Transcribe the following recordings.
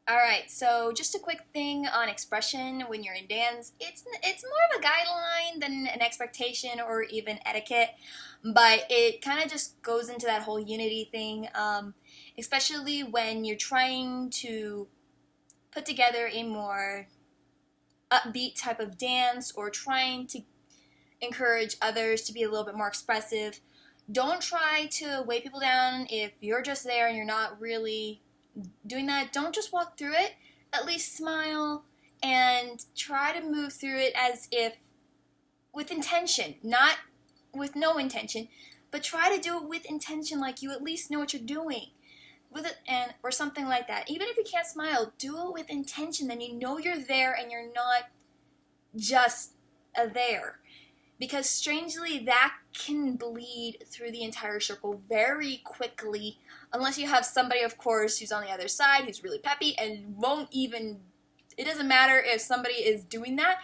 Alright, so just a quick thing on expression when you're in dance. It's more of a guideline than an expectation or even etiquette, but it kind of just goes into that whole unity thing, especially when you're trying to put together a more upbeat type of dance or trying to encourage others to be a little bit more expressive. Don't try to weigh people down if you're just there and you're not really doing that. Don't just walk through it. At least smile and try to move through it as if with intention, not with no intention, but try to do it with intention, like you at least know what you're doing with it, and or something like that. Even if you can't smile, do it with intention. Then you know you're there and you're not just there, because strangely that can bleed through the entire circle very quickly, unless you have somebody, of course, who's on the other side who's really peppy and won't even, it doesn't matter if somebody is doing that.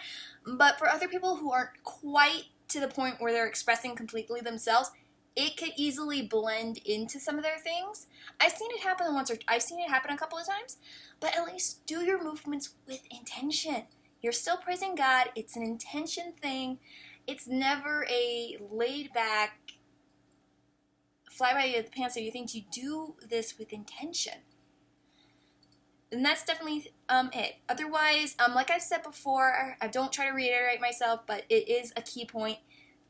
But for other people who aren't quite to the point where they're expressing completely themselves, it could easily blend into some of their things. I've seen it happen a couple of times, but at least do your movements with intention. You're still praising God. It's an intention thing. It's never a laid back, fly by the pants of you think. You do this with intention. And that's definitely it. Otherwise, like I've said before, I don't try to reiterate myself, but it is a key point.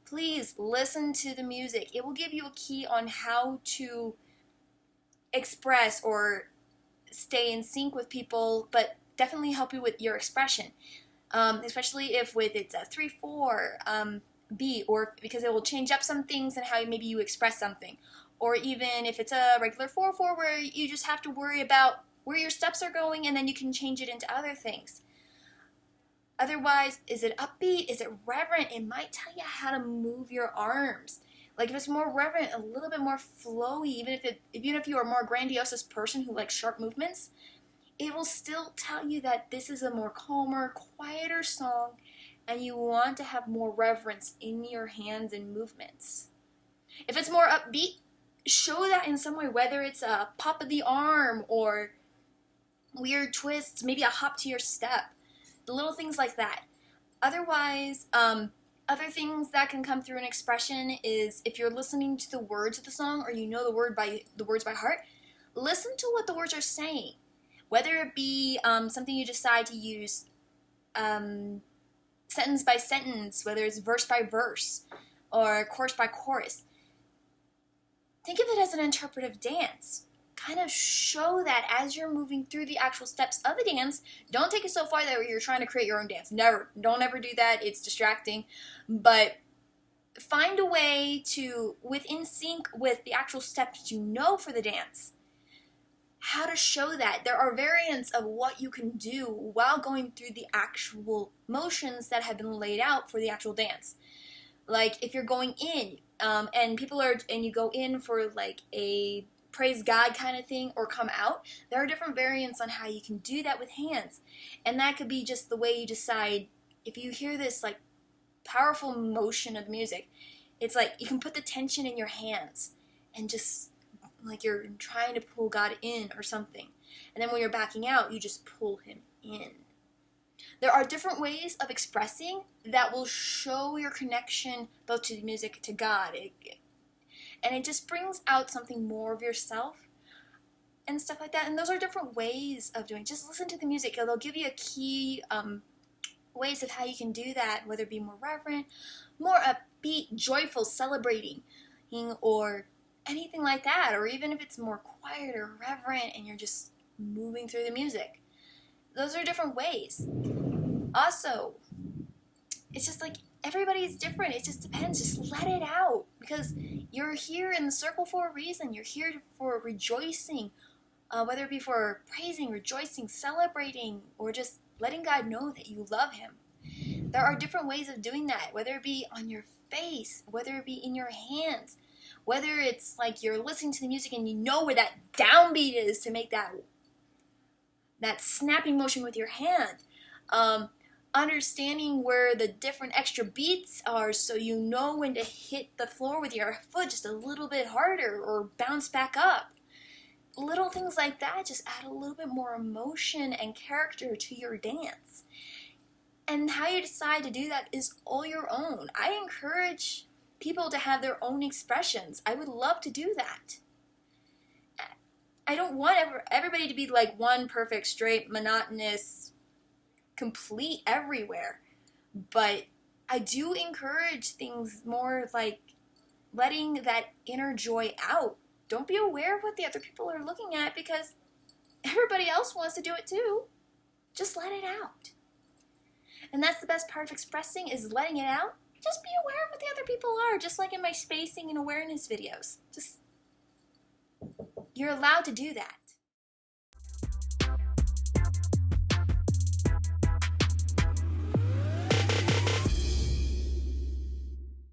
Please listen to the music. It will give you a key on how to express or stay in sync with people, but definitely help you with your expression. Especially if it's a 3/4 beat, or because it will change up some things and how maybe you express something, or even if it's a regular 4/4 where you just have to worry about where your steps are going, and then you can change it into other things. Otherwise, is it upbeat? Is it reverent? It might tell you how to move your arms. Like if it's more reverent, a little bit more flowy, even if you are a more grandiose person who likes sharp movements, it will still tell you that this is a more calmer, quieter song, and you want to have more reverence in your hands and movements. If it's more upbeat, show that in some way, whether it's a pop of the arm or weird twists, maybe a hop to your step, the little things like that. Otherwise, other things that can come through an expression is if you're listening to the words of the song or you know the words by heart, listen to what the words are saying. Whether it be something you decide to use sentence by sentence, whether it's verse by verse or chorus by chorus, think of it as an interpretive dance. Kind of show that as you're moving through the actual steps of the dance. Don't take it so far that you're trying to create your own dance. Never. Don't ever do that. It's distracting. But find a way to, within sync with the actual steps you know for the dance, how to show that. There are variants of what you can do while going through the actual motions that have been laid out for the actual dance. Like if you're going in, and you go in for like a praise God kind of thing, or come out, there are different variants on how you can do that with hands. And that could be just the way you decide. If you hear this like powerful motion of music, it's like you can put the tension in your hands and just like you're trying to pull God in or something. And then when you're backing out, you just pull him in. There are different ways of expressing that will show your connection both to the music, to God. And it just brings out something more of yourself and stuff like that. And those are different ways of doing it. Just listen to the music. They'll give you a key ways of how you can do that, whether it be more reverent, more upbeat, joyful, celebrating, or anything like that. Or even if it's more quiet or reverent and you're just moving through the music. Those are different ways. Also, it's just like everybody's different. It just depends. Just let it out, because you're here in the circle for a reason. You're here for rejoicing, whether it be for praising, rejoicing, celebrating, or just letting God know that you love him. There are different ways of doing that, whether it be on your face, whether it be in your hands, whether it's like you're listening to the music and you know where that downbeat is to make that snapping motion with your hand. Understanding where the different extra beats are so you know when to hit the floor with your foot just a little bit harder or bounce back up. little things like that just add a little bit more emotion and character to your dance. And how you decide to do that is all your own. I encourage people to have their own expressions. I would love to do that. I don't want everybody to be like one perfect, straight, monotonous, complete everywhere. But I do encourage things more like letting that inner joy out. Don't be aware of what the other people are looking at because everybody else wants to do it too. Just let it out. And that's the best part of expressing, is letting it out. Just be aware of what the other people are, just like in my spacing and awareness videos. You're allowed to do that.